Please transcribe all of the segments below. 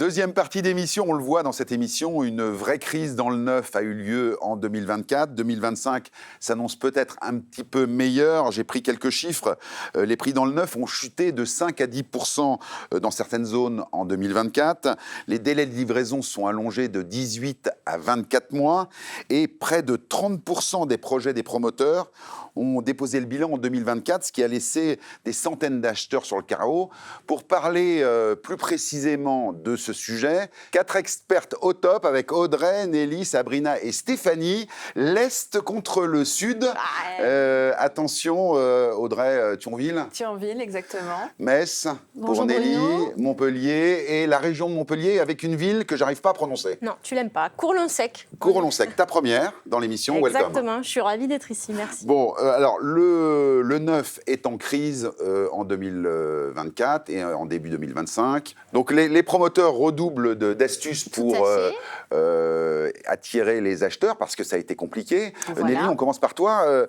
Deuxième partie d'émission, on le voit dans cette émission, une vraie crise dans le neuf a eu lieu en 2024. 2025 s'annonce peut-être un petit peu meilleur. J'ai pris quelques chiffres. Les prix dans le neuf ont chuté de 5 à 10% dans certaines zones en 2024. Les délais de livraison sont allongés de 18 à 24 mois et près de 30% des projets des promoteurs ont déposé le bilan en 2024, ce qui a laissé des centaines d'acheteurs sur le carreau. Pour parler plus précisément de ce sujet, 4 expertes au top avec Audrey, Nelly, Sabrina et Stéphanie. L'Est contre le Sud. Attention, Audrey, Thionville. Thionville, exactement. Metz, Bonjour pour Nelly, Bruno. Montpellier et la région de Montpellier avec une ville que j'arrive pas à prononcer. Non, tu l'aimes pas. Courlon-Sec. Courlon-Sec, ta première dans l'émission. Welcome. Exactement, je suis ravie d'être ici, merci. Bon, alors le neuf est en crise en 2024 et en début 2025. Donc les promoteurs redoublent d'astuces pour attirer les acheteurs parce que ça a été compliqué. Voilà. Nelly, on commence par toi.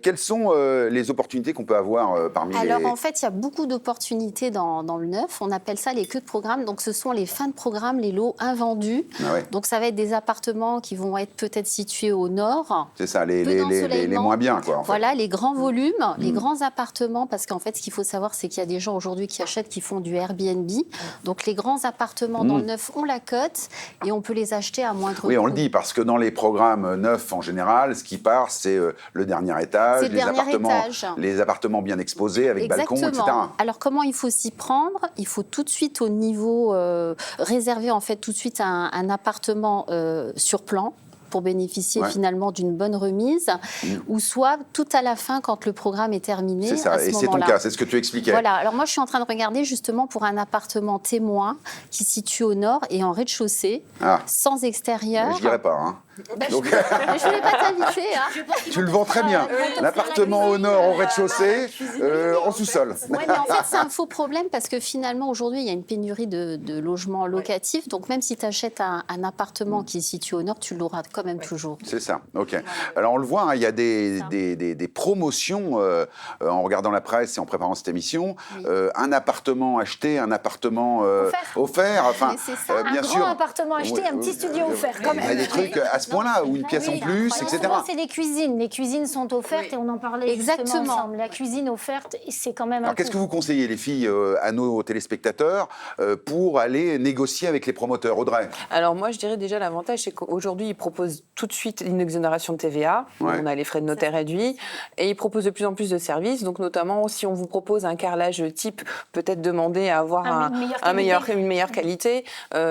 Quelles sont les opportunités qu'on peut avoir parmi les... Alors en fait, il y a beaucoup d'opportunités dans le neuf. On appelle ça les queues de programme. Donc ce sont les fins de programme, les lots invendus. Ah ouais. Donc ça va être des appartements qui vont être peut-être situés au nord. C'est ça, les d'ensoleillement. moins bien, quoi. En fait. Voilà, les grands volumes, les grands appartements, parce qu'en fait, ce qu'il faut savoir, c'est qu'il y a des gens aujourd'hui qui achètent, qui font du Airbnb. Donc, les grands appartements dans le neuf, on la cote et on peut les acheter à moindre coût. Oui, on le dit, parce que dans les programmes neufs, en général, ce qui part, c'est le dernier étage, C'est le dernier étage. les appartements bien exposés, avec balcon, etc. Alors, comment il faut s'y prendre? Il faut tout de suite, au niveau, réserver en fait tout de suite un appartement sur plan, pour bénéficier finalement d'une bonne remise, ou soit tout à la fin quand le programme est terminé. C'est ça, et c'est ton cas, c'est ce que tu expliquais. Voilà, alors moi je suis en train de regarder justement pour un appartement témoin qui se situe au nord et en rez-de-chaussée, sans extérieur. Je dirais pas, hein. Donc, Je ne voulais pas t'inviter. Hein. tu le vends très bien. L'appartement au nord, au rez-de-chaussée, en sous-sol. Oui, mais en fait, c'est un faux problème parce que finalement, aujourd'hui, il y a une pénurie de logements locatifs. Donc, même si tu achètes un appartement qui est situé au nord, tu l'auras quand même toujours. C'est ça, ok. Alors, on le voit, hein, il y a des promotions en regardant la presse et en préparant cette émission. Un appartement acheté, un appartement offert. Enfin, bien un sûr. grand appartement acheté, un petit studio offert, quand même. Il y a des trucs à ce point-là, ou une pièce en plus, etc. Souvent, c'est les cuisines. Les cuisines sont offertes et on en parlait justement ensemble. La cuisine offerte, c'est quand même Alors, qu'est-ce que vous conseillez, les filles, à nos téléspectateurs, pour aller négocier avec les promoteurs? Audrey? Alors moi, je dirais déjà l'avantage, c'est qu'aujourd'hui, ils proposent tout de suite une exonération de TVA. Ouais. On a les frais de notaire réduits. Et ils proposent de plus en plus de services. Donc notamment, si on vous propose un carrelage type, peut-être demander à avoir une meilleure qualité.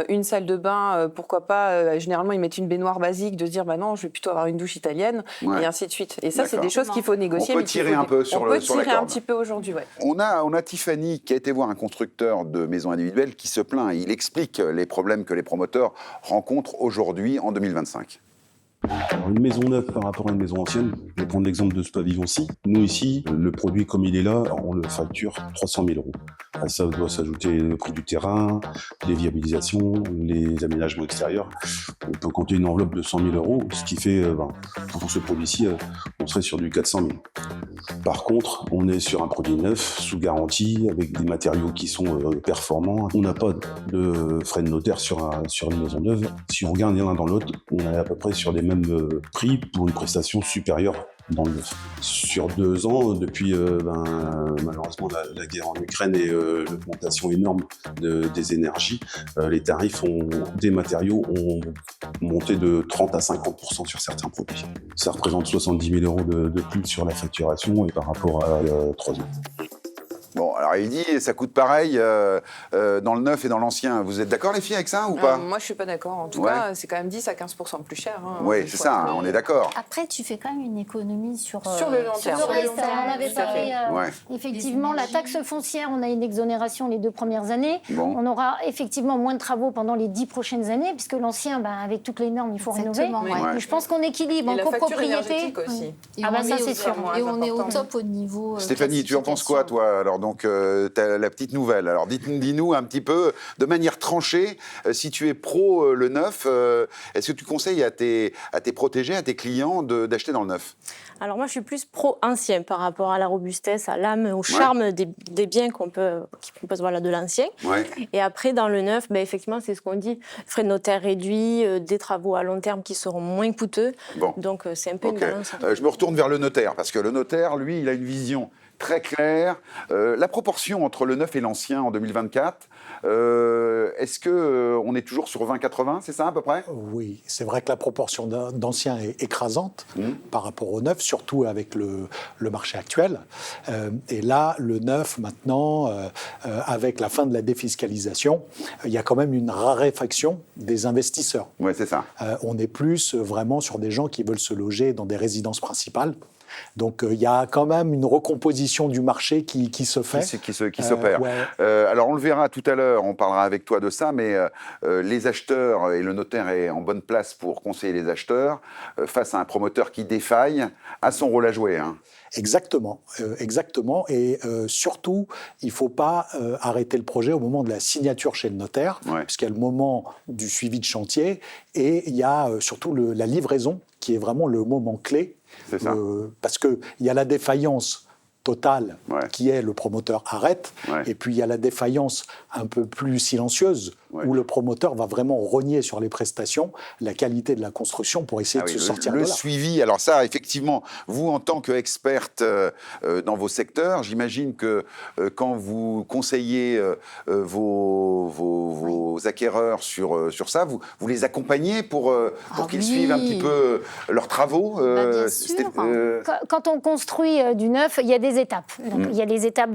Une salle de bain, pourquoi pas. Généralement, ils mettent une baignoire basique, de se dire, bah non, je vais plutôt avoir une douche italienne, et ainsi de suite. Et ça, c'est des choses qu'il faut négocier. On peut tirer un peu sur la corde. On peut tirer un petit peu aujourd'hui, ouais. On a Tiffany qui a été voir un constructeur de maisons individuelles qui se plaint. Il explique les problèmes que les promoteurs rencontrent aujourd'hui en 2025. Alors une maison neuve par rapport à une maison ancienne, je vais prendre l'exemple de ce pavillon-ci. Nous ici, le produit comme il est là, on le facture 300 000 €. À ça doit s'ajouter le prix du terrain, les viabilisations, les aménagements extérieurs. On peut compter une enveloppe de 100 000 €, ce qui fait, pour ce produit-ci, on serait sur du 400 000. Par contre, on est sur un produit neuf, sous garantie, avec des matériaux qui sont performants. On n'a pas de frais de notaire sur une maison neuve. Si on regarde l'un dans l'autre, on est à peu près sur les mêmes prix pour une prestation supérieure dans le neuf. Sur 2 ans, depuis malheureusement la guerre en Ukraine et l'augmentation énorme des énergies, les tarifs des matériaux ont monté de 30 à 50% sur certains produits. Ça représente 70 000 € de plus sur la facturation et par rapport à 3 ans. Bon, alors il dit, ça coûte pareil dans le neuf et dans l'ancien. Vous êtes d'accord, les filles, avec ça ou pas? Moi, je suis pas d'accord. En tout cas, c'est quand même 10 à 15% plus cher. Hein, oui, c'est ça, on est d'accord. Après, tu fais quand même une économie sur le long terme. Sur le reste, on avait parlé. Ouais. Effectivement, la taxe foncière, on a une exonération les 2 premières années. Bon. On aura effectivement moins de travaux pendant les 10 prochaines années, puisque l'ancien, avec toutes les normes, il faut rénover. Ouais. Et je pense qu'on équilibre en copropriété. Aussi. Et ça, c'est sûr. Et on est au top au niveau... Stéphanie, tu en penses quoi, toi? Alors, donc t'as la petite nouvelle. Alors dis-nous un petit peu, de manière tranchée, si tu es pro le neuf, est-ce que tu conseilles à tes protégés, à tes clients d'acheter dans le neuf? Alors moi, je suis plus pro-ancien par rapport à la robustesse, à l'âme, au charme des biens qui proposent de l'ancien. Ouais. Et après, dans le neuf, effectivement, c'est ce qu'on dit, frais de notaire réduits, des travaux à long terme qui seront moins coûteux. Bon. Donc c'est un peu une balance. Je me retourne vers le notaire, parce que le notaire, lui, il a une vision très claire. La proportion entre le neuf et l'ancien en 2024, est-ce qu'on est toujours sur 20-80, c'est ça à peu près? Oui, c'est vrai que la proportion d'anciens est écrasante par rapport au neuf, surtout avec le marché actuel. Et là, le neuf, maintenant, avec la fin de la défiscalisation, il y a quand même une raréfaction des investisseurs. Oui, c'est ça. On est plus vraiment sur des gens qui veulent se loger dans des résidences principales. Donc il y a quand même une recomposition du marché qui se fait. Qui s'opère. Ouais. Alors on le verra tout à l'heure, on parlera avec toi de ça, mais les acheteurs, et le notaire est en bonne place pour conseiller les acheteurs, face à un promoteur qui défaille, a son rôle à jouer. Hein. Exactement. Et surtout, il ne faut pas arrêter le projet au moment de la signature chez le notaire, puisqu'il y a le moment du suivi de chantier, et il y a surtout la livraison, qui est vraiment le moment clé. C'est ça. Parce qu'il y a la défaillance totale, qui est le promoteur arrête, et puis il y a la défaillance un peu plus silencieuse, où le promoteur va vraiment rogner sur les prestations, la qualité de la construction pour essayer de se sortir de là. Le suivi, alors ça, effectivement, vous en tant qu'experte dans vos secteurs, j'imagine que quand vous conseillez vos acquéreurs sur ça, vous les accompagnez pour qu'ils suivent un petit peu leurs travaux. Bien sûr. Quand on construit du neuf, il y a des étapes. Donc, il y a les étapes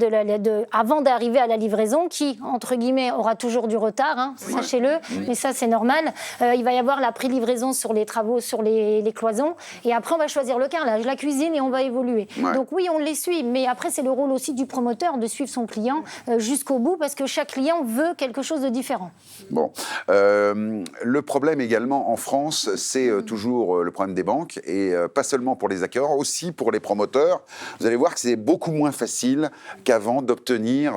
avant d'arriver à la livraison qui, entre guillemets, aura toujours du retard, hein, sachez-le, mais ça c'est normal. Il va y avoir la pré-livraison sur les travaux, sur les cloisons, et après on va choisir le carrelage, la cuisine, et on va évoluer. Donc oui, on les suit, mais après c'est le rôle aussi du promoteur de suivre son client jusqu'au bout, parce que chaque client veut quelque chose de différent. Bon, le problème également en France, c'est toujours le problème des banques, et pas seulement pour les acquéreurs, aussi pour les promoteurs. Vous allez voir que c'est beaucoup moins facile qu'avant d'obtenir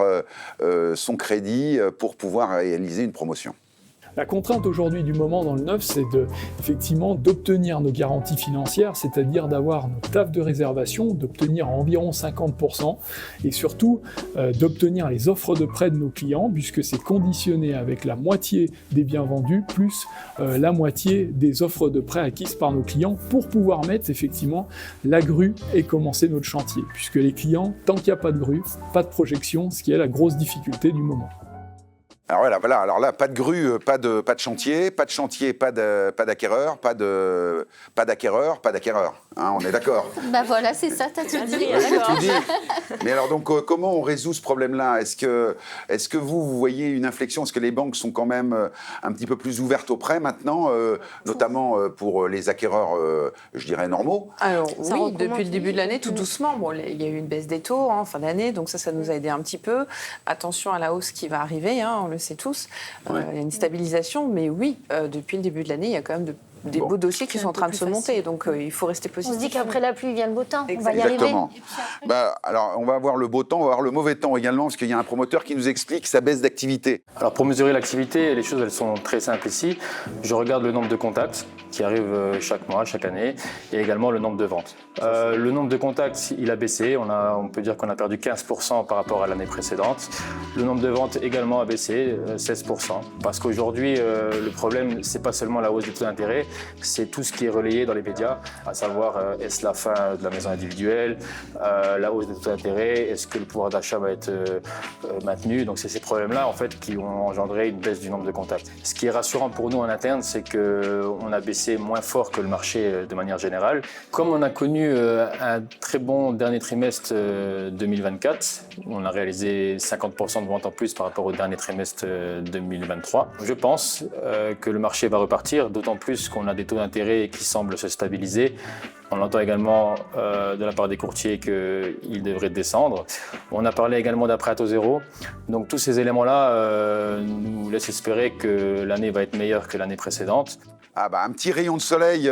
son crédit pour pouvoir réaliser une promotion. La contrainte aujourd'hui du moment dans le neuf, c'est effectivement d'obtenir nos garanties financières, c'est-à-dire d'avoir nos TAF de réservation, d'obtenir environ 50%, et surtout d'obtenir les offres de prêt de nos clients, puisque c'est conditionné avec la moitié des biens vendus, plus la moitié des offres de prêt acquises par nos clients, pour pouvoir mettre effectivement la grue et commencer notre chantier. Puisque les clients, tant qu'il n'y a pas de grue, pas de projection, ce qui est la grosse difficulté du moment. Alors voilà. Alors là, pas de grue, pas de chantier, pas d'acquéreur, pas d'acquéreur. Hein, on est d'accord. Voilà, c'est ça, t'as tout dit. Tout dit. Mais alors donc, comment on résout ce problème-là? Est-ce que vous voyez une inflexion? Est-ce que les banques sont quand même un petit peu plus ouvertes au prêt maintenant, notamment pour les acquéreurs, je dirais, normaux? Alors oui, depuis le début de l'année, tout doucement. Bon, il y a eu une baisse des taux en fin d'année, donc ça nous a aidé un petit peu. Attention à la hausse qui va arriver, hein, on le sait tous. Il y a une stabilisation, mais oui, depuis le début de l'année, il y a quand même des beaux dossiers qui sont en train de se monter, donc il faut rester positif. On se dit qu'après la pluie vient le beau temps, on va y Exactement. arriver. Alors, on va avoir le beau temps, on va avoir le mauvais temps également, parce qu'il y a un promoteur qui nous explique sa baisse d'activité. Alors, pour mesurer l'activité, les choses, elles sont très simples ici. Je regarde le nombre de contacts qui arrivent chaque mois, chaque année, et également le nombre de ventes. Le nombre de contacts, il a baissé. On peut dire qu'on a perdu 15% par rapport à l'année précédente. Le nombre de ventes également a baissé, 16%. Parce qu'aujourd'hui, le problème, c'est pas seulement la hausse des taux d'intérêt, c'est tout ce qui est relayé dans les médias, à savoir est-ce la fin de la maison individuelle, la hausse des taux d'intérêt, est-ce que le pouvoir d'achat va être maintenu. Donc c'est ces problèmes-là en fait qui ont engendré une baisse du nombre de contacts. Ce qui est rassurant pour nous en interne, c'est qu'on a baissé moins fort que le marché de manière générale. Comme on a connu un très bon dernier trimestre 2024, on a réalisé 50% de ventes en plus par rapport au dernier trimestre 2023. Je pense que le marché va repartir, d'autant plus qu'on a des taux d'intérêt qui semblent se stabiliser. On entend également de la part des courtiers qu'ils devraient descendre. On a parlé également d'un prêt à taux zéro. Donc tous ces éléments-là nous laissent espérer que l'année va être meilleure que l'année précédente. Ah bah un petit rayon de soleil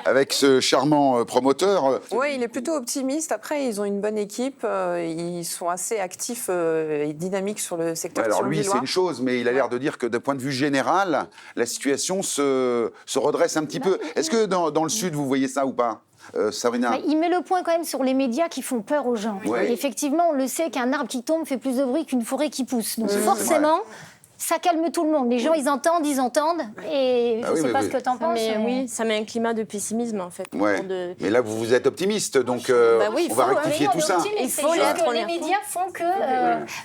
avec ce charmant promoteur. Oui, il est plutôt optimiste. Après, ils ont une bonne équipe. Ils sont assez actifs et dynamiques sur le secteur. Alors lui, c'est une chose, mais il a l'air de dire que d'un point de vue général, la situation se redresse un petit peu. Est-ce que dans le sud, vous voyez ça ou pas Sabrina? Il met le point quand même sur les médias qui font peur aux gens. Ouais. Effectivement, on le sait qu'un arbre qui tombe fait plus de bruit qu'une forêt qui pousse. Donc forcément, ça calme tout le monde. Les gens, ils entendent. Et je ne sais pas ce que tu en penses. Mais oui, ça met un climat de pessimisme, en fait. Ouais. Mais là, vous êtes optimiste, donc oui, on va rectifier tout ça. Il faut l'être. Les médias font que...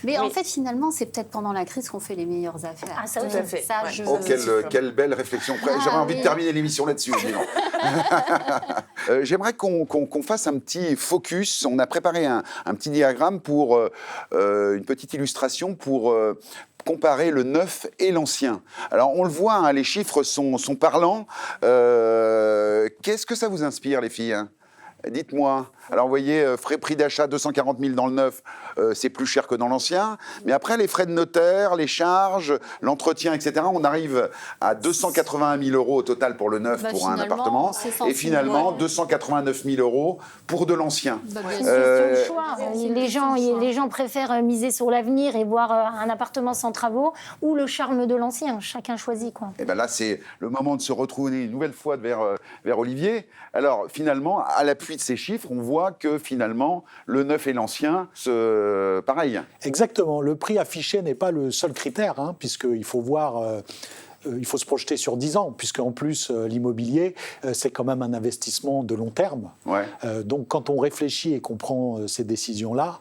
Mais en fait, finalement, c'est peut-être pendant la crise qu'on fait les meilleures affaires. Ah, ça, Tout à fait. Ça, Ouais. Oh, quelle belle réflexion. J'aurais envie de terminer l'émission là-dessus. Dis donc. J'aimerais qu'on fasse un petit focus. On a préparé un petit diagramme pour une petite illustration pour comparer le neuf et l'ancien. Alors, on le voit, hein, les chiffres sont parlants. Qu'est-ce que ça vous inspire, les filles, hein? Dites-moi. Alors, vous voyez, prix d'achat 240 000 dans le neuf, c'est plus cher que dans l'ancien. Mais après, les frais de notaire, les charges, l'entretien, etc., on arrive à 281 000 euros au total pour le neuf, pour un appartement. Et finalement, 289 000 euros pour de l'ancien. C'est une question de choix. Les gens préfèrent miser sur l'avenir et voir un appartement sans travaux ou le charme de l'ancien. Chacun choisit, quoi. Et bien là, c'est le moment de se retrouver une nouvelle fois vers Olivier. Alors, finalement, à l'appui de ces chiffres, on voit que finalement, le neuf et l'ancien, pareil. Exactement. Le prix affiché n'est pas le seul critère, hein, puisqu'il faut voir... il faut se projeter sur 10 ans, puisqu'en plus, l'immobilier, c'est quand même un investissement de long terme. Ouais. Donc, quand on réfléchit et qu'on prend ces décisions-là,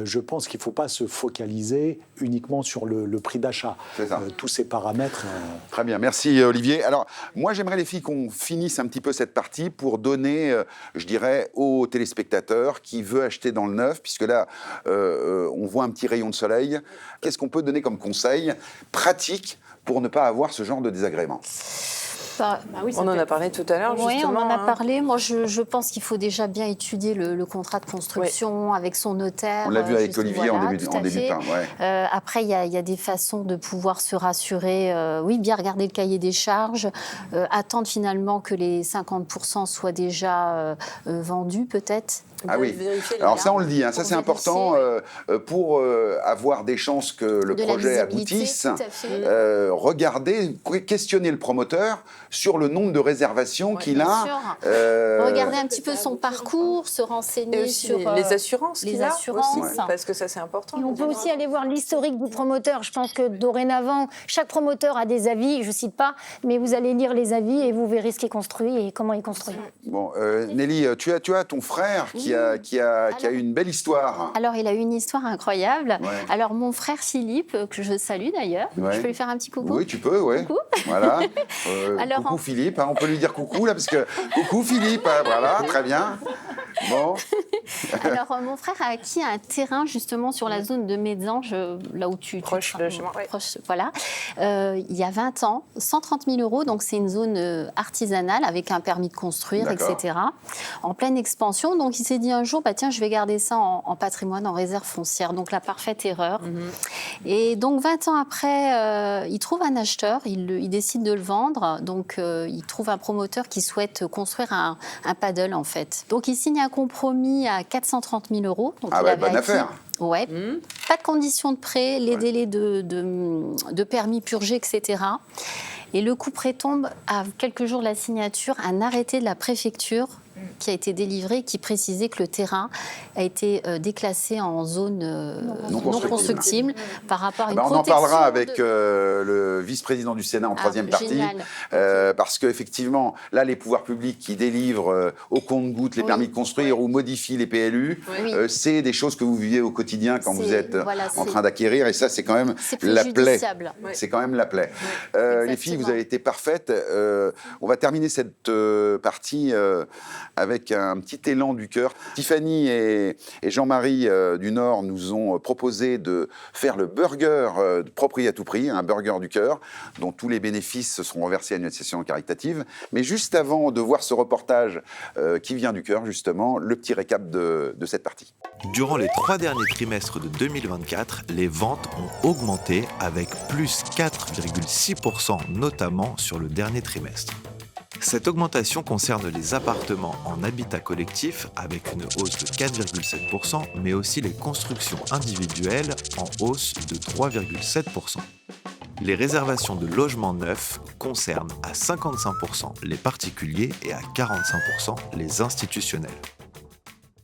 je pense qu'il ne faut pas se focaliser uniquement sur le prix d'achat. C'est ça. Tous ces paramètres... Très bien, merci Olivier. Alors, moi, j'aimerais, les filles, qu'on finisse un petit peu cette partie pour donner, je dirais, aux téléspectateurs qui veulent acheter dans le neuf, puisque là, on voit un petit rayon de soleil. Qu'est-ce qu'on peut donner comme conseil pratique pour ne pas avoir ce genre de désagrément? On en a parlé tout à l'heure, Oui, justement. on en a parlé. Moi, je pense qu'il faut déjà bien étudier le contrat de construction avec son notaire. On l'a vu avec Olivier en début de temps. Ouais. Après, il y a des façons de pouvoir se rassurer. Oui, bien regarder le cahier des charges, attendre finalement que les 50% soient déjà vendus, peut-être. Ah oui. Alors ça, on le dit, hein, ça c'est important pour avoir des chances que le projet aboutisse. Regardez, questionner le promoteur sur le nombre de réservations qu'il a. Regarder un petit peu son parcours, se renseigner sur les assurances. Parce que ça c'est important. Et on peut aussi aller voir l'historique du promoteur. Je pense que dorénavant, chaque promoteur a des avis, je ne cite pas, mais vous allez lire les avis et vous verrez ce qui est construit et comment il est construit. Bon, Nelly, tu as ton frère qui a eu une belle histoire. Alors, il a eu une histoire incroyable. Ouais. Alors, mon frère Philippe, que je salue d'ailleurs, je peux lui faire un petit coucou? Oui, tu peux, oui. Coucou. Voilà. Alors, coucou Philippe, hein, on peut lui dire coucou là, parce que coucou Philippe, hein, voilà, très bien. Bon. Alors, mon frère a acquis un terrain justement sur la zone de Mézange, là où tu... Proche de chez moi, oui. Voilà. Il y a 20 ans, 130 000 euros, donc c'est une zone artisanale avec un permis de construire, etc. En pleine expansion. Donc, il s'est dit un jour, bah, tiens, je vais garder ça en patrimoine, en réserve foncière. Donc, la parfaite erreur. Et donc, 20 ans après, il trouve un acheteur, il décide de le vendre. Donc, il trouve un promoteur qui souhaite construire un paddle, en fait. Donc, il signe un compromis à 430 000 euros. Donc, ah ouais, bonne affaire. Ouais. Pas de conditions de prêt, les délais de permis purgés, etc. Et le coup près tombe à quelques jours de la signature, un arrêté de la préfecture qui a été délivré, qui précisait que le terrain a été déclassé en zone non constructible par rapport à une protection. On en parlera avec le vice-président du Sénat en troisième partie, parce qu'effectivement, là, les pouvoirs publics qui délivrent au compte-gouttes les permis de construire ou modifient les PLU, c'est des choses que vous vivez au quotidien quand vous êtes en train d'acquérir, et ça, c'est quand même la plaie. C'est quand même la plaie. Les filles, vous avez été parfaites. On va terminer cette partie avec un petit élan du cœur. Tiffany et Jean-Marie du Nord nous ont proposé de faire le burger Propriété à tout prix, un burger du cœur, dont tous les bénéfices seront reversés à une association caritative. Mais juste avant de voir ce reportage qui vient du cœur, justement, le petit récap de cette partie. Durant les 3 derniers trimestres de 2024, les ventes ont augmenté avec plus 4,6%, notamment sur le dernier trimestre. Cette augmentation concerne les appartements en habitat collectif avec une hausse de 4,7%, mais aussi les constructions individuelles en hausse de 3,7%. Les réservations de logements neufs concernent à 55% les particuliers et à 45% les institutionnels.